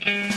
พ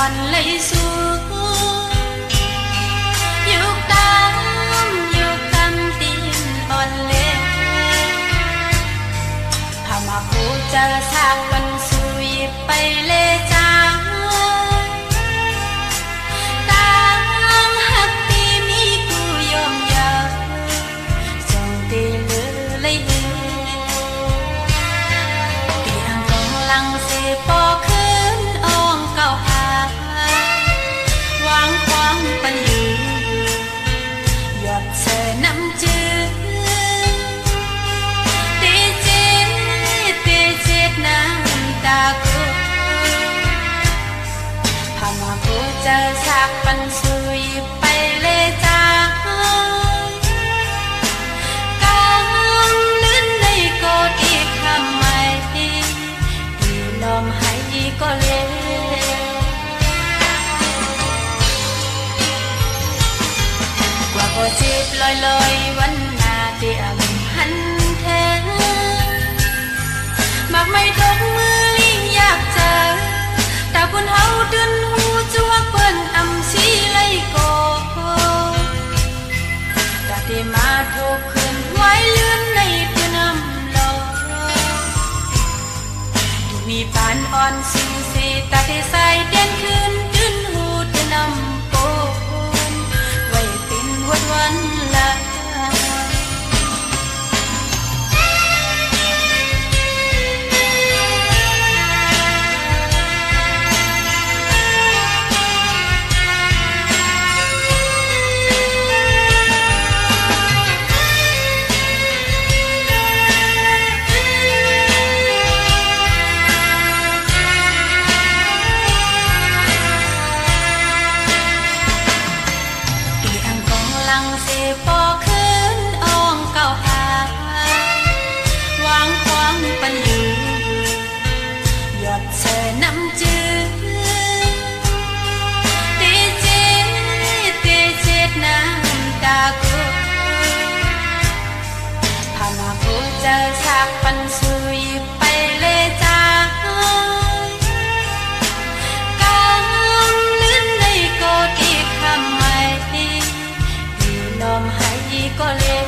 hòn lấy xuống dục tâm tin on lên hà mà cô chờ xa quanh xuôi bay lê trang tăng hắc tim ý cô yom giờ dòng tê lỡ lấy tiếng con lăng xe bỏ khấn ong cao hà quang quang bắn lư giọt sờ nắm chữ tê chết nam ta cô hà mà cô chờ sạc bắn xuôi bay lê cha càng lớn đây cô đi khăm mày thì lòng hay có lẽ qua cô chết loi loi vẫn là tiệm hắn thế mặc mây đốt mưa linh nhạc chờ ta quân hậu đơn hu chúa quân âm xí lấy cô ta thì mà thuộc khuyên ngoái lươn này quân âm lo tu mi pan on xin xì ta thì sai đen khuyên đơn hu đơn âm cô vậy tin quân quân là giờ sạc phần xuôi bay lê cha càng lớn đây cô đi khăm mày thì lòng hay có lẽ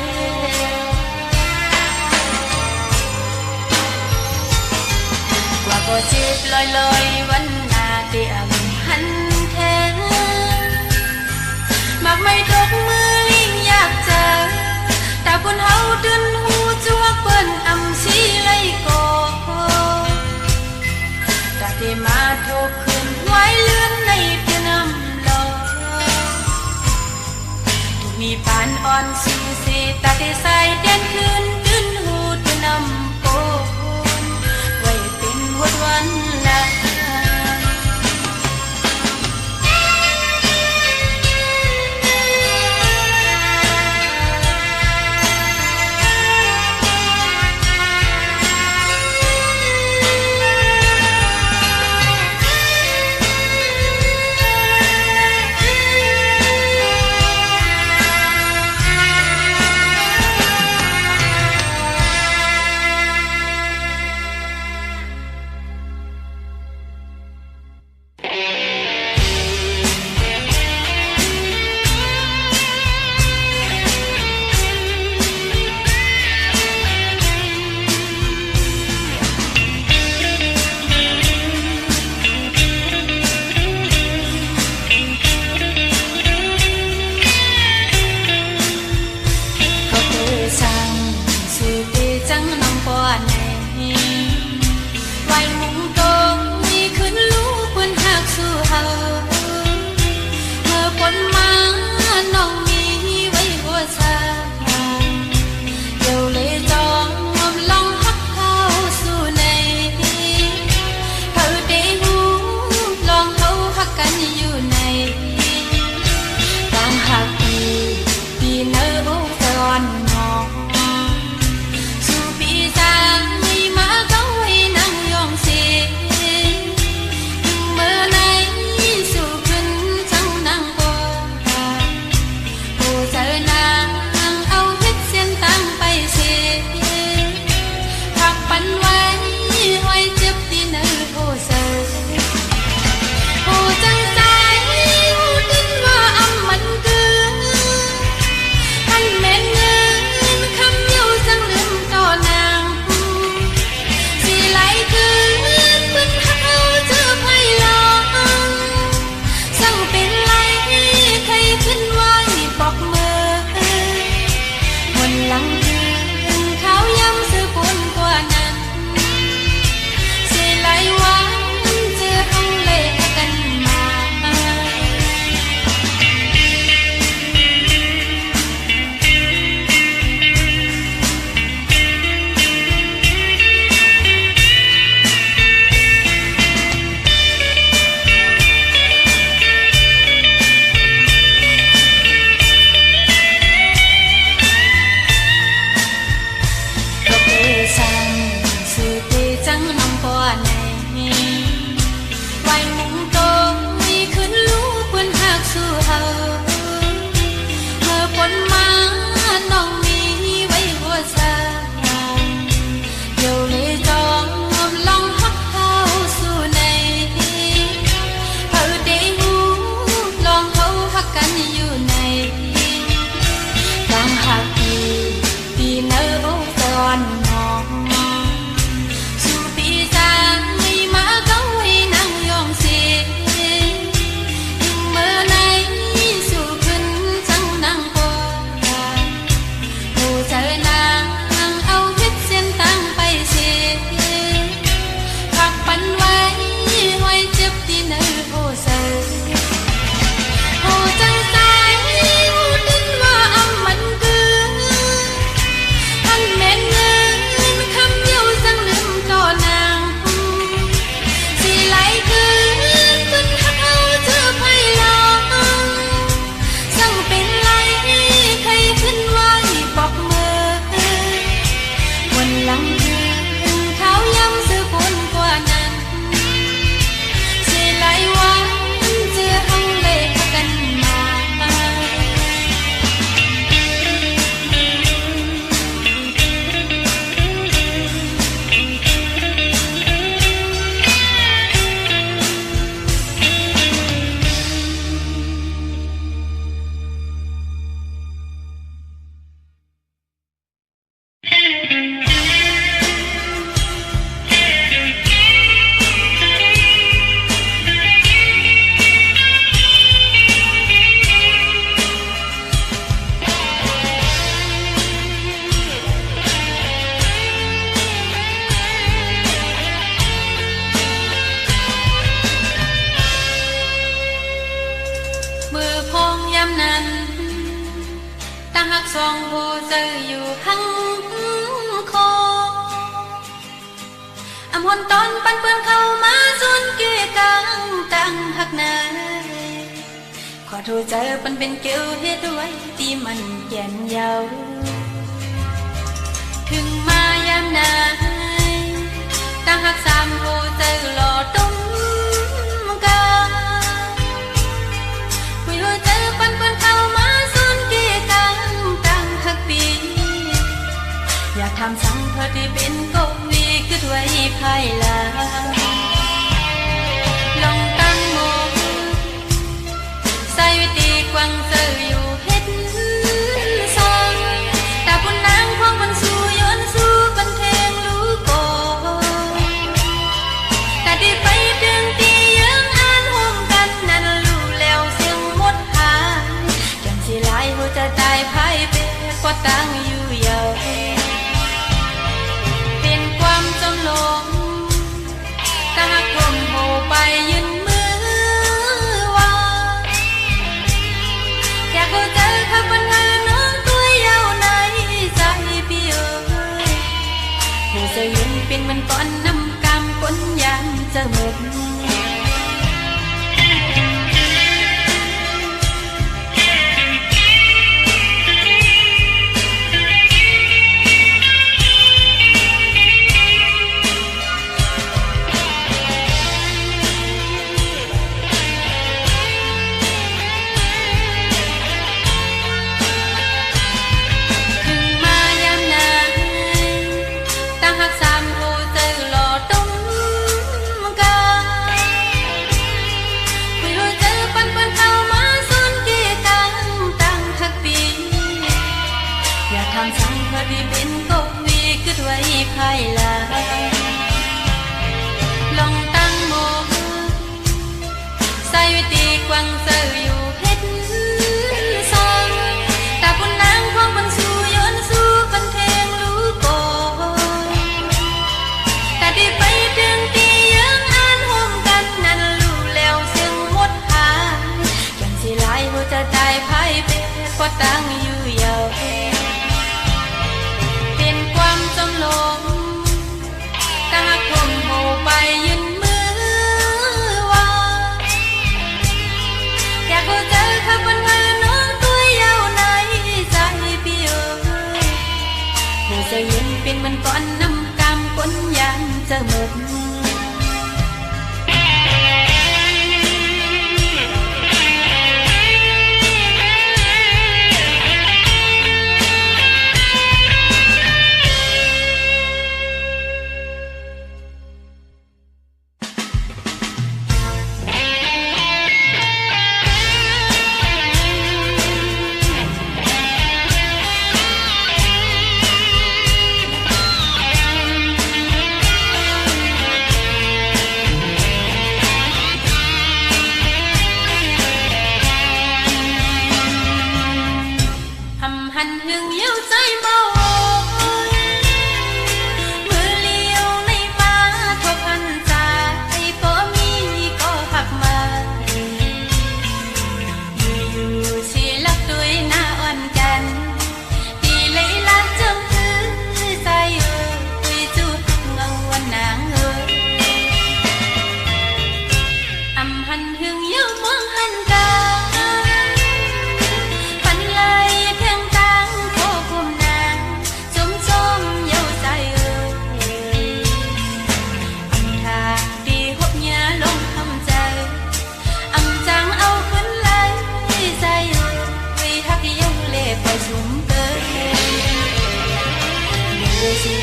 qua cô chết loi loi vẫn là tiệm hắn thế mặc mây đốt mưa linh nhạc chờ ta quân hậu đơn hu chúa quân âm xí lấy cô ta thì mà thuộc khuyên ngoái lươn này tiên âm lo tu mi pan on xin xì ta thì sai đen khuyên đơn hu tiên âm cô vậy tin huất văn là hồ sơ hồ sơ ta hát song hồ giờอยู่หังคออำหอนตอนปันเปื้อนเข้ามาจนเกะกังตั้งหักนายขอโทษใจปันเป็นเกี่ยวเฮ็ดไว้ที่มันแก่นยาวถึงมายามนายตั้งหักสามโหเจอหล่อตุ้มกาคุยหัวเจอปันเปื้อนเข้ามาจนเกะกังตั้งหักปีอยากทำสังเพื่อที่เป็นกวีคือไว้ภายหลังลองตั้งโมใส่วิธีกวางเจออยู่เฮ็ดซองแต่ปุ่นนางของมันสู้ย้อนสู้บันเทงรู้ก่อแต่ที่ไปถึงที่ยังอ่านห่มกันนั้นรู้แล้วเสียงหมดหายจำสิหลายหัวใจตายภายเปก็ตั้งอยู่ยาวเป็นความจำลองตาคมโหไปยืนมือว่าอยากเข้าใจข้าปัญหาน้องตัวยาวในใจพี่เอ๋ยผู้จะยืนเป็นมันก้อนน้ำกำก้นยามจะหมดภายหลังลองตั้งโมใส่วิธีกวางเจออยู่เฮ็ดซองแต่ปุ่นนางของมันสู้ย้อนสู้บันเทงรู้ก่อแต่ที่ไปถึงที่ยังอ่านห่มกันนั้นรู้แล้วเสียงหมดหายยังสิหลายหัวใจตายภายเปก็ตั้งอยู่ยาวเป็นความจำลองตาคมโหไปยืนมือว่าอยากเข้าใจข้าปัญหาน้องตัวยาวในใจพี่เอ๋ยผู้จะยืนเป็นมันก้อนน้ำกำก้นยามจะหมดหันหึงเย้าใจเมามือเลี้ยวในมาทบพันใจก็มีก็ผักมาอยู่ชีลักด้วยหน้าอ่อนกันตีเลยละจังคือใจจุดเงาวันนางอำหันหึงเย้ามองหันกา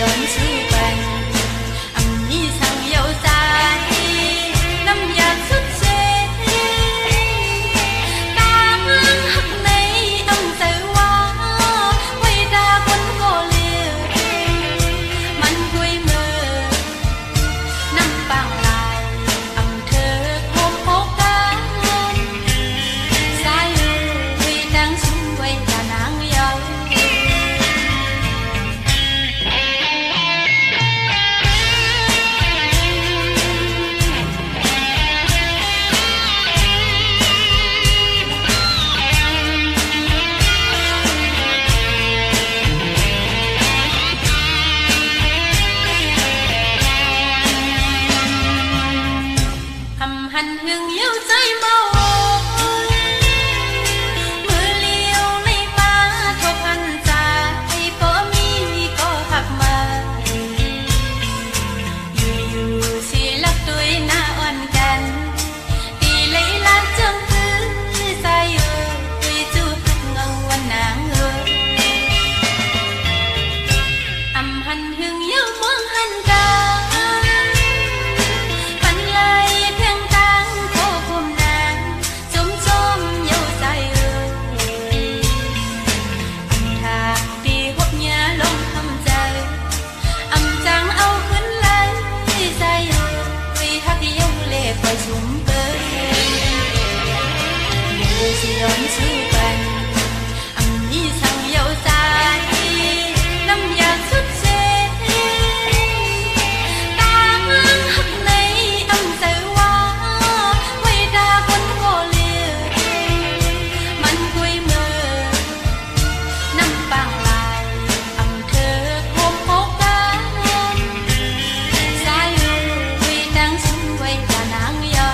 ย้อนสู้ปันอำนี้สั่งเยาใจน้ำยาสุดเชตามหักในอำใจว่าไว้ดาคนก็เลี้ยวมันคุยมือน้ำบางลายอำเธอโคมโคกันสายคุยดังชุ่มไว้ดานางเยา สิย้อนสู่กันมีสั่งเยาใจน้ำอยากสุดเสต่างหักในใจว่าไว้ดาคนโง่เลือมันกุยมือน้ำปางลายเธอคมโอกกันสายอยู่วิดังสุนไว้ดานางเยา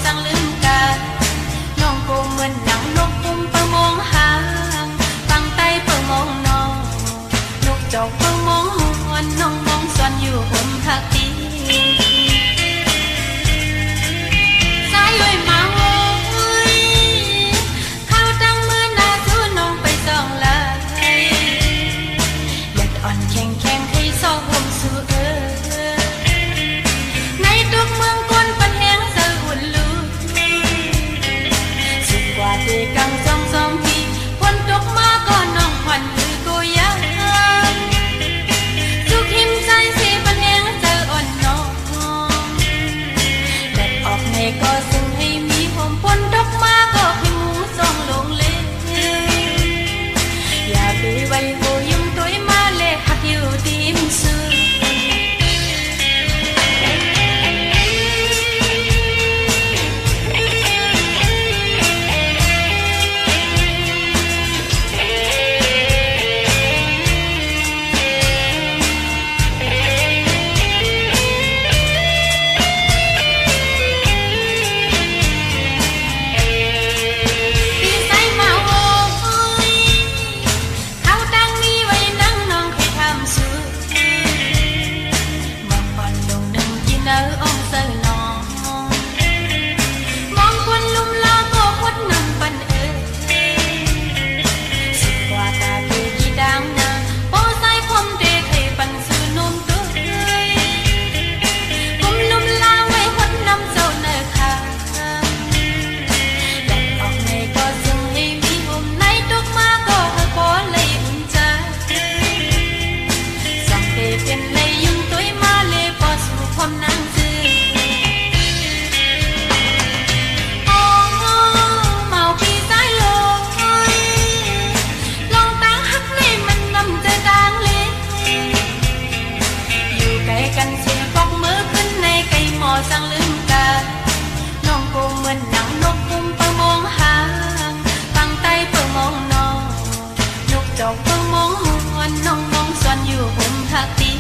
สั่งลืมกันน้องกูเหมือนหนังนกปุ้มประมองหางฟังไตประมองน้องนกจอกประมองหวนน้องมองซ่อนอยู่ห่มผักตีสายย้อยมาโวยเข้าตั้งมือหน้าสู้น้องไปส่องเลยหยัดอ่อนแข็งแข็งให้ซอกห่มสู่ในทุกเมืองกวนปันแหงเสือหุ่นลูกว่าที่กังสองสองทีฝนตกมาก็น้องควันมือกูยังสุขหิมใจสิปันแหงเจออ่อนน้องแดดออกในก็ซึ่งให้มีผมฝนตกมาก็ให้หมูส่องลงเล่อย่าไปไว้โหยุ่งตัวมาเล่หักอยู่ที่มซื้อสั่งลืมกันน้องกูเหมือนหนังนกปุ้มประมองหางฟังไตประมองน้องนกจอกประมองหวนน้องมองซ่อนอยู่ห่มผักตี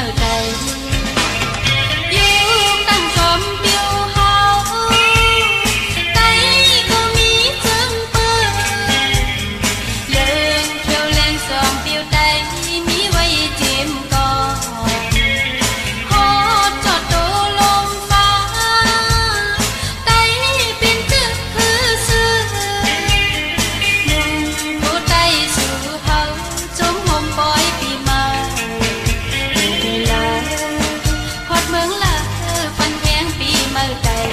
mơ đầy yêu tăng xóm tiêu hao tay cô mí dương bơ lên kêu lên xóm tiêu tay mí quay chim con hót cho tô lông phá tay bên trước khứ xưa nung cô tay sự hậu chống hôm bói bị mơ là hót mướn là phân khen bị mơ đầy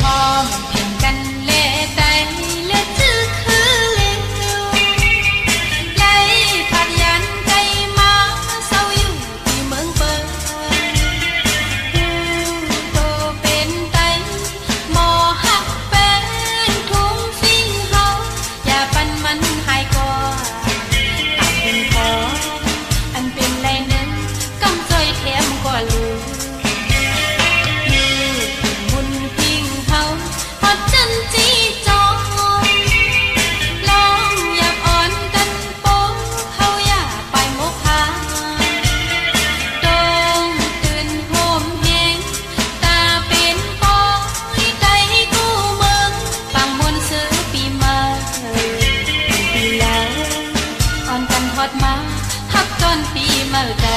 พอมันเพ่งกันเล่ใจเลือดชื่อคือเลี้ยวไหลผัดยันใจมาเศร้าอยู่ที่เมืองเปิดโตเป็นไตหมอหักเป็นทุ่งสิ่งเฮาอย่าปันมันหายก่อนตักเป็นพออันเป็นไรหนึ่งกำจอยแถมกว่าลืมมุนพิงเฮาฮอดจันจีจองลองอย่าอ่อนกันโป๊เฮาอย่าไปมกหาต้องตื่นโหมแหงตาเป็นปอยใจกู้เมืองฟังมนต์ซื้อปีใหม่ปีแล้วอ่อนกันฮอดมาฮักจนปีเมื่อใด